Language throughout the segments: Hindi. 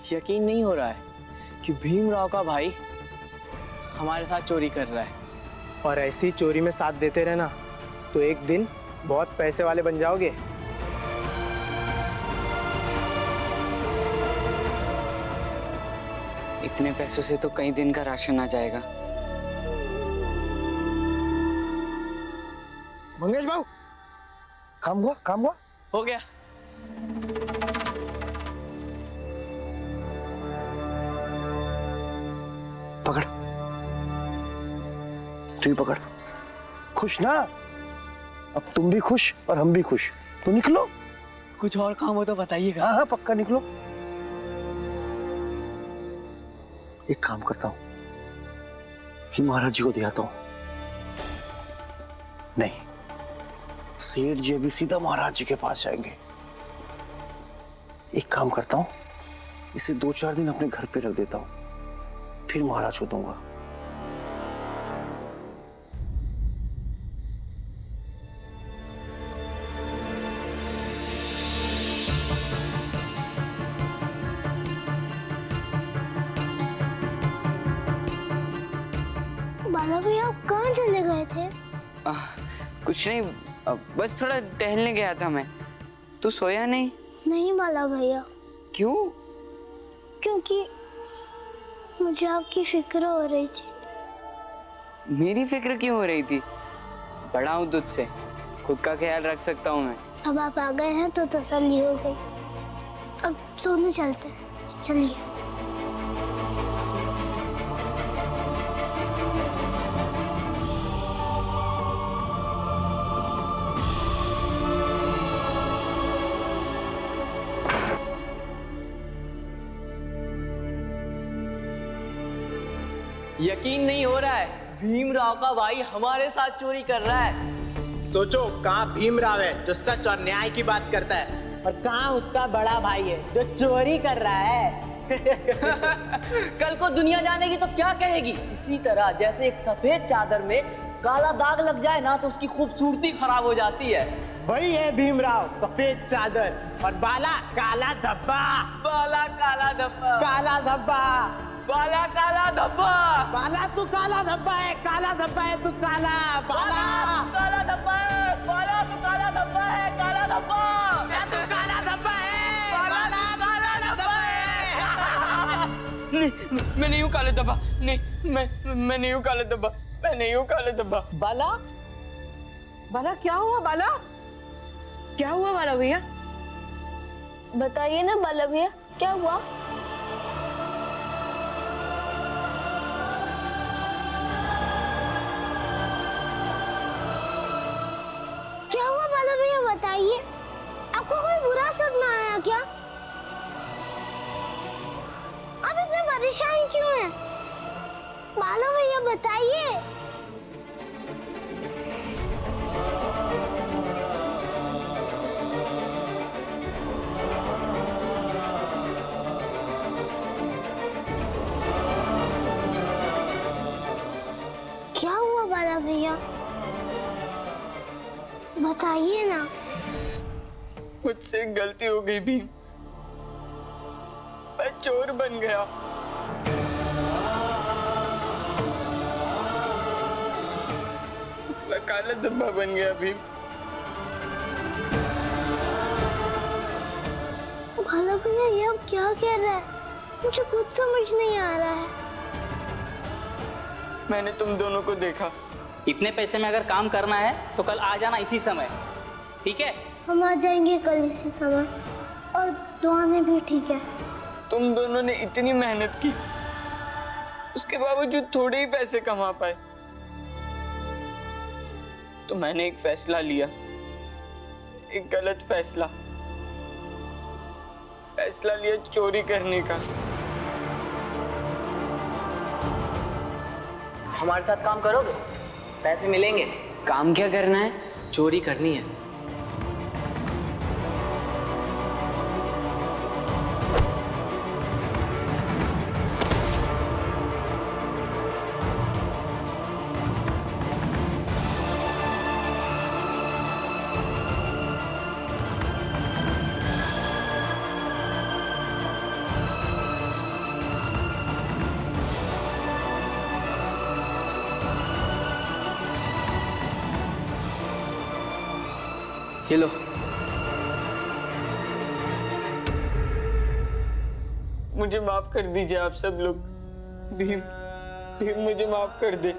यकीन नहीं हो रहा है कि भीमराव का भाई हमारे साथ चोरी कर रहा है। और ऐसी चोरी में साथ देते रहना तो एक दिन बहुत पैसे वाले बन जाओगे। इतने पैसों से तो कई दिन का राशन आ जाएगा। मंगेश भाऊ, काम हुआ। हो गया। पकड़, तू ही पकड़। खुश ना? अब तुम भी खुश और हम भी खुश। तो निकलो। कुछ और काम हो तो बताइएगा। हाँ पक्का निकलो। एक काम करता हूं कि महाराज जी को दिखाता हूं। नहीं, सेठ जी अभी सीधा महाराज जी के पास जाएंगे। एक काम करता हूं, इसे 2-4 दिन अपने घर पे रख देता हूं, फिर महाराज को दूंगा। बाला भैया आप कहाँ चले गए थे? कुछ नहीं, बस थोड़ा टहलने गया था मैं। तू सोया नहीं? नहीं बाला भैया, क्यों? क्योंकि मुझे आपकी फिक्र हो रही थी। मेरी फिक्र क्यों हो रही थी? बड़ा हूँ तुझसे, खुद का ख्याल रख सकता हूँ मैं। अब आप आ गए हैं तो तसल्ली हो गई। अब सोने चलते हैं, चलिए। यकीन नहीं हो रहा है, भीमराव का भाई हमारे साथ चोरी कर रहा है। सोचो, कहाँ भीमराव है जो सच और न्याय की बात करता है, और कहाँ उसका बड़ा भाई है जो चोरी कर रहा है। कल को दुनिया जानेगी तो क्या कहेगी? इसी तरह जैसे एक सफेद चादर में काला दाग लग जाए ना तो उसकी खूबसूरती खराब हो जाती है। वही है भीमराव, सफेद चादर, और बाला काला धब्बा। बाला काला धब्बा, काला धब्बा। बाला काला धब्बा, बाला तू काला धब्बा है, काला धब्बा है तू काला। बाला काला धब्बा है, बाला तू काला धब्बा है, काला धब्बा, तू काला धब्बा है, बाला काला धब्बा है। नहीं, मैं नहीं हूँ काले धब्बा। नहीं, मैं नहीं हूँ काले धब्बा। मैं नहीं हूँ काले धब्बा। बाला, बाला क्या हुआ? बाला क्या हुआ? बाला भैया बताइए ना बाला भैया, क्या हुआ? क्या हुआ बाला भैया, बताइए। आपको कोई बुरा सपना आया क्या? आप इतने परेशान क्यों हैं? बाला भैया बताइए। क्या हुआ बाला भैया, बताइए ना। मुझसे गलती हो गई भीम, मैं चोर बन गया। मैं काला धब्बा बन गया भीम। बाला भैया ये अब क्या कह रहा है? मुझे कुछ समझ नहीं आ रहा है। मैंने तुम दोनों को देखा। इतने पैसे में अगर काम करना है तो कल आ जाना इसी समय, ठीक है? हम आ जाएंगे कल इसी समय, और दुआएं भी, ठीक है? तुम दोनों ने इतनी मेहनत की, उसके बावजूद थोड़े ही पैसे कमा पाए, तो मैंने एक फैसला लिया, एक गलत फैसला लिया, चोरी करने का। हमारे साथ काम करोगे? पैसे मिलेंगे। काम क्या करना है? चोरी करनी है। ये लो। मुझे माफ कर दीजिए आप सब लोग। भीम, भीम मुझे माफ कर दे।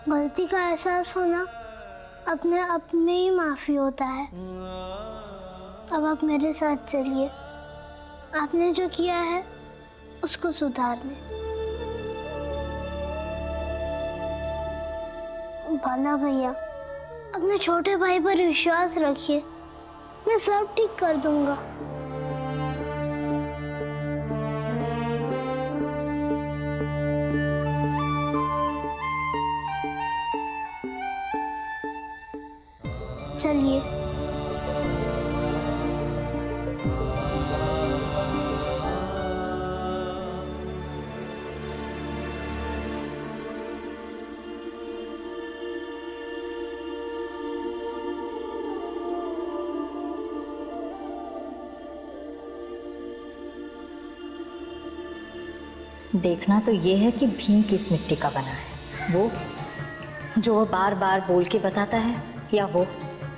गलती का एहसास होना अपने आप में ही माफी होता है। अब आप मेरे साथ चलिए, आपने जो किया है उसको सुधारने। बाला भैया, अपने छोटे भाई पर विश्वास रखिए, मैं सब ठीक कर दूंगा। चलिए। देखना तो ये है कि भीम किस मिट्टी का बना है, वो जो वो बार बार बोल के बताता है या वो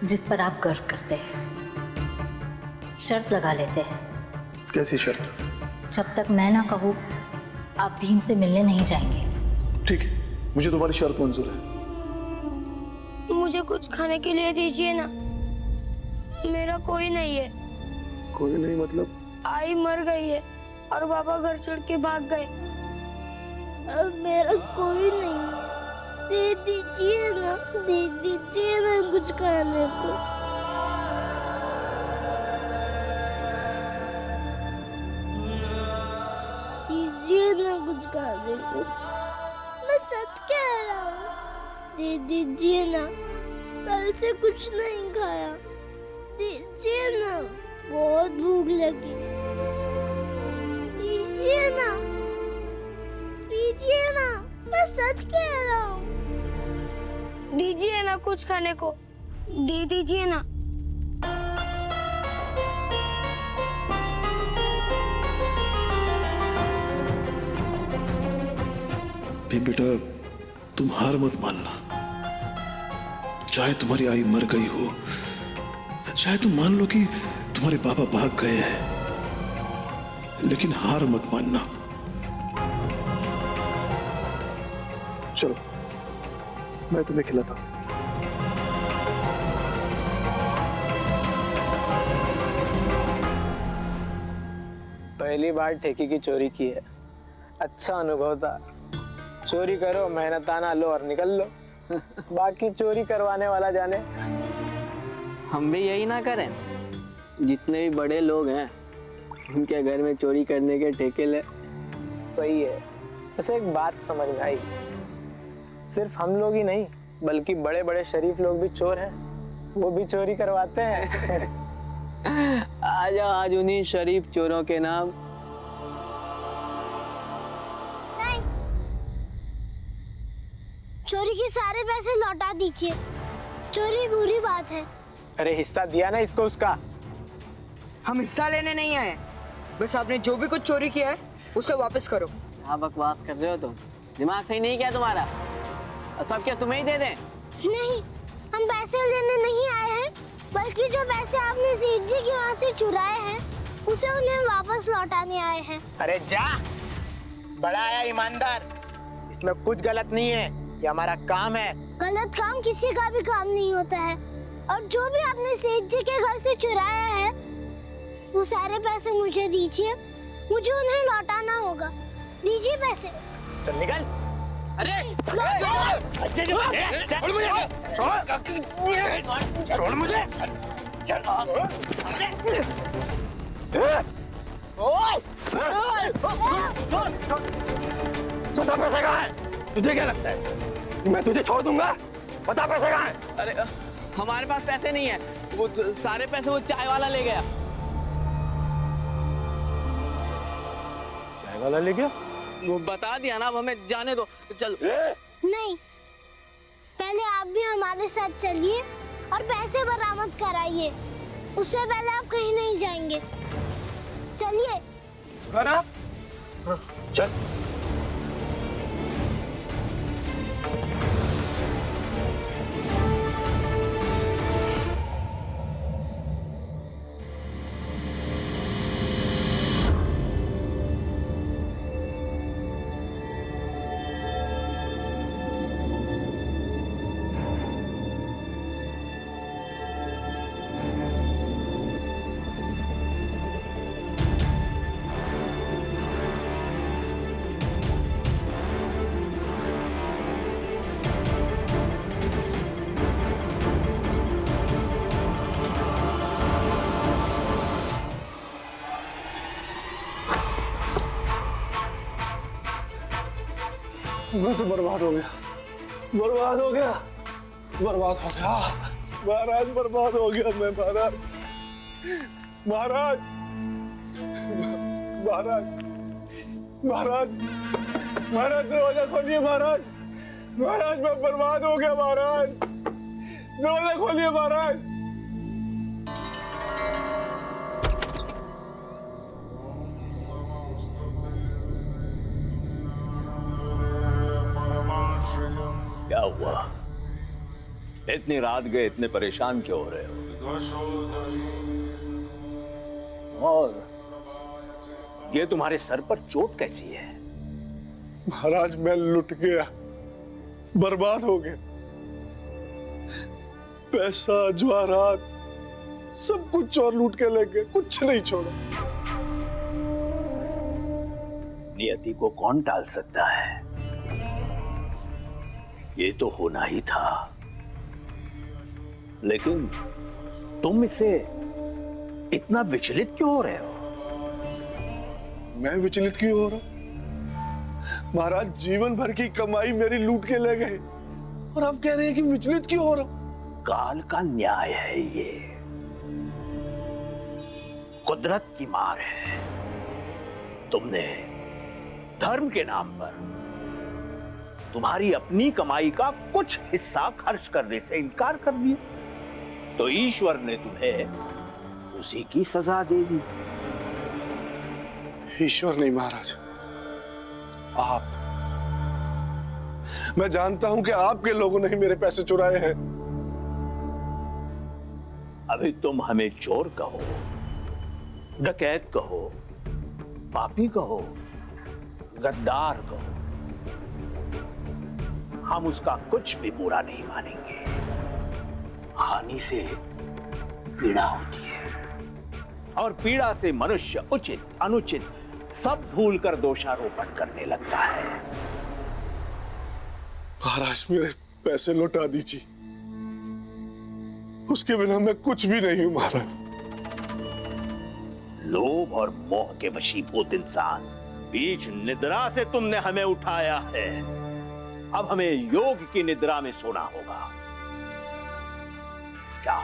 जिस पर आप गर्व करते हैं। शर्त लगा लेते हैं। कैसी शर्त? जब तक मैं ना कहूँ आप भीम से मिलने नहीं जाएंगे। ठीक है, मुझे तुम्हारी शर्त मंजूर है। मुझे कुछ खाने के लिए दीजिए ना, मेरा कोई नहीं है। कोई नहीं मतलब? आई मर गई है और पापा घर छोड़ के भाग गए। अब मेरा कोई नहीं है, दे दीजिए ना, दे दीजिए ना कुछ खाने को। दीजिए ना कुछ खाने को, मैं सच कह रहा हूँ। दे दीजिए ना, कल से कुछ नहीं खाया, दीजिए ना, बहुत भूख लगी। दीजिए ना, दीजिए ना, मैं सच कह रहा हूँ। दीजिए ना कुछ खाने को, दे दीजिए ना। भीम बेटा, तुम हार मत मानना। चाहे तुम्हारी आई मर गई हो, चाहे तुम मान लो कि तुम्हारे पापा भाग गए हैं, लेकिन हार मत मानना। चलो, मैं तुम्हें खिलाता हूं। पहली बार ठेके की चोरी की है, अच्छा अनुभव था। चोरी करो, मेहनताना लो और निकल लो। बाकी चोरी करवाने वाला जाने। हम भी यही ना करें? जितने भी बड़े लोग हैं उनके घर में चोरी करने के ठेके ले। सही है। वैसे एक बात समझ में आई, सिर्फ हम लोग ही नहीं बल्कि बड़े बड़े शरीफ लोग भी चोर हैं, वो भी चोरी करवाते हैं। आज उन्हीं शरीफ चोरों के नाम। नहीं, चोरी के सारे पैसे लौटा दीजिए। चोरी बुरी बात है। अरे हिस्सा दिया ना इसको उसका। हम हिस्सा लेने नहीं आए, बस आपने जो भी कुछ चोरी किया है उसे वापस करो। क्या बकवास कर रहे हो तुम? दिमाग सही नहीं क्या तुम्हारा? और सब क्या तुम्हें ही दे दें? नहीं, हम पैसे लेने नहीं आए हैं, बल्कि जो पैसे आपने सेठ जी के यहाँ से चुराए हैं उसे उन्हें वापस लौटाने आए हैं। अरे जा, बड़ा आया ईमानदार, इसमें कुछ गलत नहीं है, ये हमारा काम है। गलत काम किसी का भी काम नहीं होता है। और जो भी आपने सेठ जी के घर से चुराया है वो सारे पैसे मुझे दीजिए, मुझे उन्हें लौटाना होगा। दीजिए पैसे। चल निकल। अरे छोड़ मुझे। बता पैसे कहाँ है? तुझे क्या लगता है मैं तुझे छोड़ दूंगा? बता पैसे कहाँ है? अरे हमारे पास पैसे नहीं है, वो सारे पैसे वो चाय वाला ले गया। चाय वाला ले गया? वो बता दिया ना, अब हमें जाने दो। चलो। नहीं, पहले आप भी हमारे साथ चलिए और पैसे बरामद कराइए, उससे पहले आप कहीं नहीं जाएंगे। चलिए। चल। मैं तो बर्बाद हो गया, बर्बाद हो गया, बर्बाद हो गया महाराज, बर्बाद हो गया मैं महाराज, महाराज, महाराज, महाराज, महाराज दरवाजा खोलिए महाराज, महाराज मैं बर्बाद हो गया महाराज, दरवाजा खोलिए महाराज। क्या हुआ? इतनी रात गए, इतने परेशान क्यों हो रहे हो? और ये तुम्हारे सर पर चोट कैसी है? महाराज मैं लुट गया, बर्बाद हो गया, पैसा जवाहरात सब कुछ चोर लूट के ले गए, कुछ नहीं छोड़ा। नियति को कौन टाल सकता है? ये तो होना ही था, लेकिन तुम इससे इतना विचलित क्यों हो रहे हो? मैं विचलित क्यों हो रहा हूं? महाराज जीवन भर की कमाई मेरी लूट के ले गए और आप कह रहे हैं कि विचलित क्यों हो रहा हूं? काल का न्याय है ये, कुदरत की मार है। तुमने धर्म के नाम पर तुम्हारी अपनी कमाई का कुछ हिस्सा खर्च करने से इनकार कर दिया, तो ईश्वर ने तुम्हें उसी की सजा दे दी। ईश्वर नहीं महाराज, आप। मैं जानता हूं कि आपके लोगों ने ही मेरे पैसे चुराए हैं। अभी तुम हमें चोर कहो, डकैत कहो, पापी कहो, गद्दार कहो, हम उसका कुछ भी बुरा नहीं मानेंगे। हानि से पीड़ा होती है और पीड़ा से मनुष्य उचित अनुचित सब भूलकर दोषारोपण करने लगता है। महाराज मेरे पैसे लौटा दीजिए, उसके बिना मैं कुछ भी नहीं हूं महाराज। लोभ और मोह के वशीभूत इंसान, बीच निद्रा से तुमने हमें उठाया है, अब हमें योग की निद्रा में सोना होगा। जाओ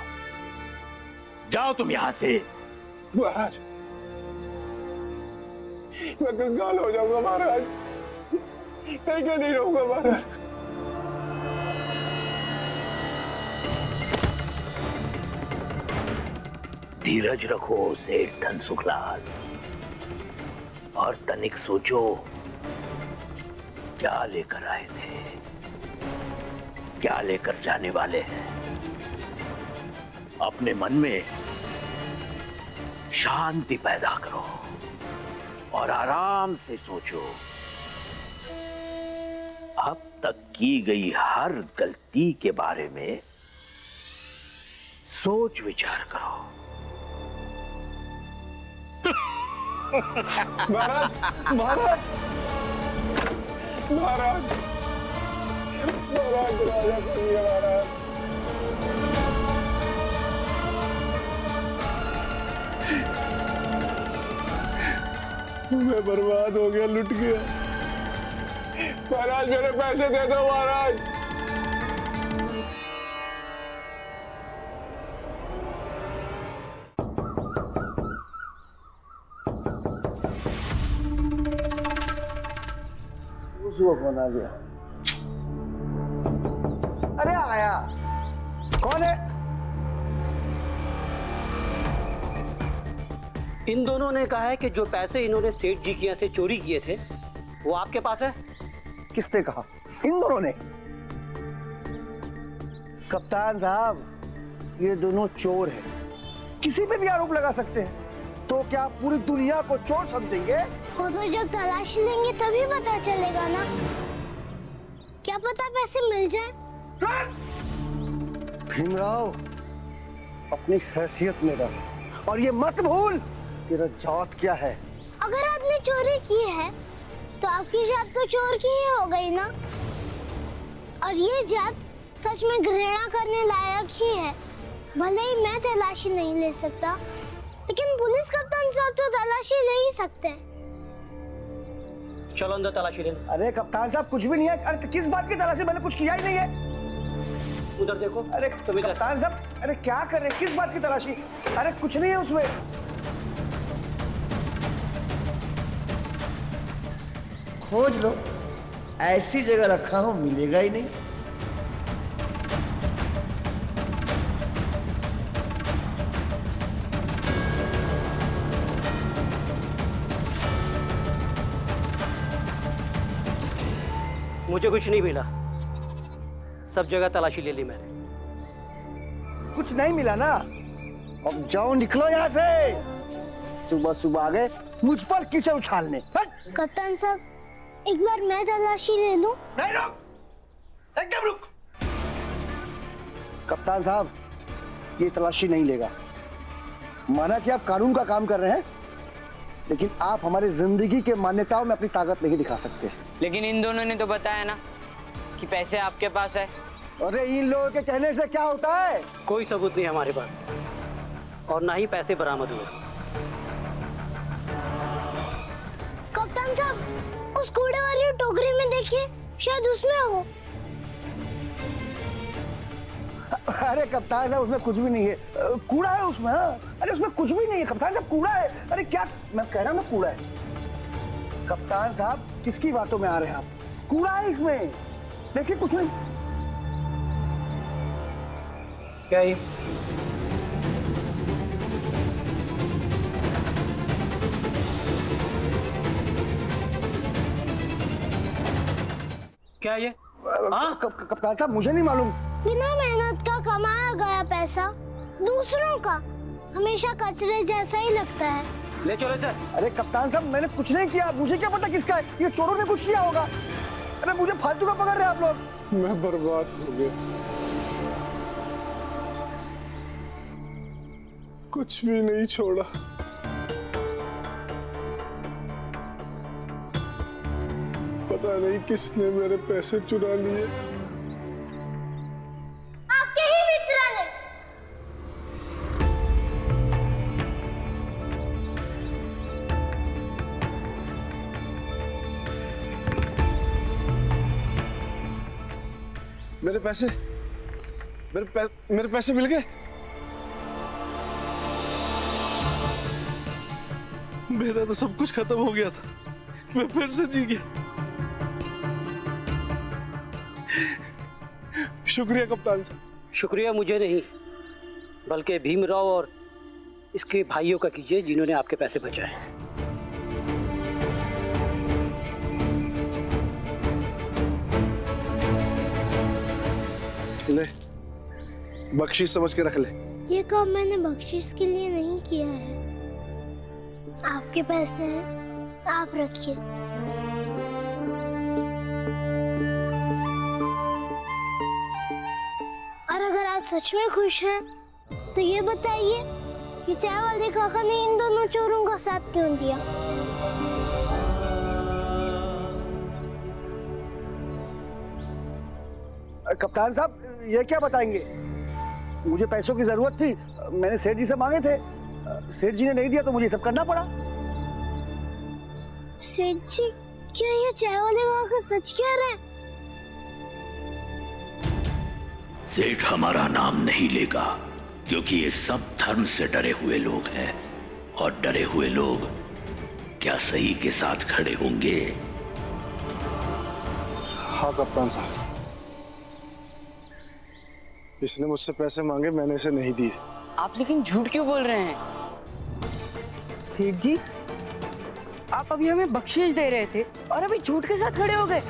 जाओ तुम यहां से। महाराज मैं कंगाल हो जाऊंगा महाराज, कहीं का नहीं रहूंगा महाराज। धीरज रखो सेठ धनसुखलाल, और तनिक सोचो क्या लेकर आए थे, क्या लेकर जाने वाले हैं। अपने मन में शांति पैदा करो और आराम से सोचो। अब तक की गई हर गलती के बारे में सोच विचार करो। महाराज महाराज महाराज महाराज राजा करिए महाराज। मैं बर्बाद हो गया, लुट गया। महाराज मेरे पैसे दे दो महाराज। सुबह फोन आ गया। अरे आया, कौन है? इन दोनों ने कहा है कि जो पैसे इन्होंने सेठ जी के यहाँ से चोरी किए थे वो आपके पास है। किसने कहा? इन दोनों ने। कप्तान साहब, ये दोनों चोर हैं, किसी पे भी आरोप लगा सकते हैं। तो क्या आप पूरी दुनिया को चोर समझेंगे? वो तो जब तलाशी लेंगे तभी पता चलेगा ना। क्या पता पैसे मिल जाए। भीमराव, अपनी हैसियत में रह और ये मत भूल तेरा जात क्या है। अगर आपने चोरी की है तो आपकी जात तो चोर की ही हो गई ना। और ये जात सच में घृणा करने लायक ही है। भले ही मैं तलाशी नहीं ले सकता, लेकिन पुलिस कप्तान साहब तो तलाशी ले ही सकते हैं। चलो अंदर तलाशी ले लो। अरे कप्तान साहब कुछ भी नहीं है। अरे किस बात की तलाशी, मैंने कुछ किया ही नहीं है। उधर देखो। अरे कप्तान साहब, अरे क्या कर रहे हैं, किस बात की तलाशी? अरे कुछ नहीं है उसमें। खोज लो, ऐसी जगह रखा हो मिलेगा ही नहीं। मुझे कुछ नहीं मिला, सब जगह तलाशी ले ली मैंने। कुछ नहीं मिला ना? अब जाओ, निकलो यहाँ से। सुबह सुबह आ गए मुझ पर कीचड़ उछालने। कप्तान साहब, एक बार मैं तलाशी ले लूं? नहीं, रुक, एकदम रुक। कप्तान साहब, ये तलाशी नहीं लेगा। माना कि आप कानून का काम कर रहे हैं, लेकिन आप हमारी जिंदगी के मान्यताओं में अपनी ताकत नहीं दिखा सकते। लेकिन इन दोनों ने तो बताया ना कि पैसे आपके पास है। अरे इन लोगों के कहने से क्या होता है? कोई सबूत नहीं हमारे पास, और ना ही पैसे बरामद हुए। कप्तान साहब, उस कूड़े वाली टोकरी में देखिए, शायद उसमें हो। अरे कप्तान साहब, उसमें कुछ भी नहीं है। कूड़ा है उसमें। हाँ, अरे उसमें कुछ भी नहीं है कप्तान साहब, कूड़ा है। अरे क्या मैं कह रहा हूँ ना, कूड़ा है। कप्तान साहब, किसकी बातों में आ रहे हैं आप? कूड़ा है इसमें, देखिए कुछ नहीं। क्या ये? क्या ये? कप्तान साहब, मुझे नहीं मालूम। बिना मेहनत का कमाया गया पैसा दूसरों का हमेशा कचरे जैसा ही लगता है। ले चलो सर। अरे कप्तान साहब, मैंने कुछ नहीं किया, मुझे क्या पता किसका है? ये चोरों ने कुछ किया होगा। अरे मुझे फालतू का पकड़ रहे हैं आप लोग। मैं बर्बाद हो गया, कुछ भी नहीं छोड़ा। पता नहीं किसने मेरे पैसे चुरा लिए। आपके ही मित्र ने। मेरे पैसे, मेरे पैसे मिल गए। मेरा तो सब कुछ खत्म हो गया था, मैं फिर से जी गया। शुक्रिया कप्तान साहब। शुक्रिया मुझे नहीं, बल्कि भीमराव और इसके भाइयों का कीजिए, जिन्होंने आपके पैसे बचाए। ले, बख्शीश समझ के रख ले। ये काम मैंने बख्शिश के लिए नहीं किया है। आपके पैसे हैं, आप रखिए। और अगर आप सच में खुश हैं, तो ये बताइए कि चाय वाले काका ने इन दोनों चोरों का साथ क्यों दिया? कप्तान साहब, ये क्या बताएंगे? मुझे पैसों की जरूरत थी, मैंने सेठ जी से मांगे थे। सेठ जी ने नहीं दिया तो मुझे सब करना पड़ा। सेठ जी, क्या ये चाय वाले काका सच कह रहे हैं? सेठ हमारा नाम नहीं लेगा, क्योंकि ये सब धर्म से डरे हुए लोग हैं, और डरे हुए लोग क्या सही के साथ खड़े होंगे? हाँ कप्तान साहब, इसने मुझसे पैसे मांगे, मैंने इसे नहीं दिए। आप लेकिन झूठ क्यों बोल रहे हैं? सेठ जी, आप अभी हमें बख्शीश दे रहे थे और अभी झूठ के साथ खड़े हो गए।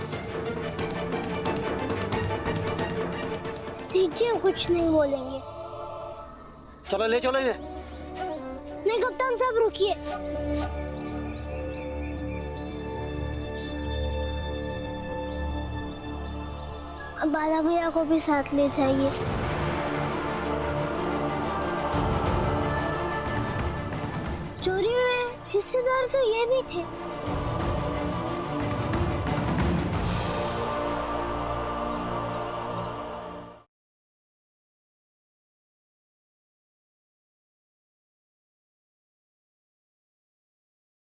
सेठ जी कुछ नहीं बोलेंगे। चलो ले चलो इन्हें। नहीं कप्तान साहब, रुकिए। अब बाला भैया को भी साथ ले जाइए। चोरी में हिस्सेदार तो ये भी थे।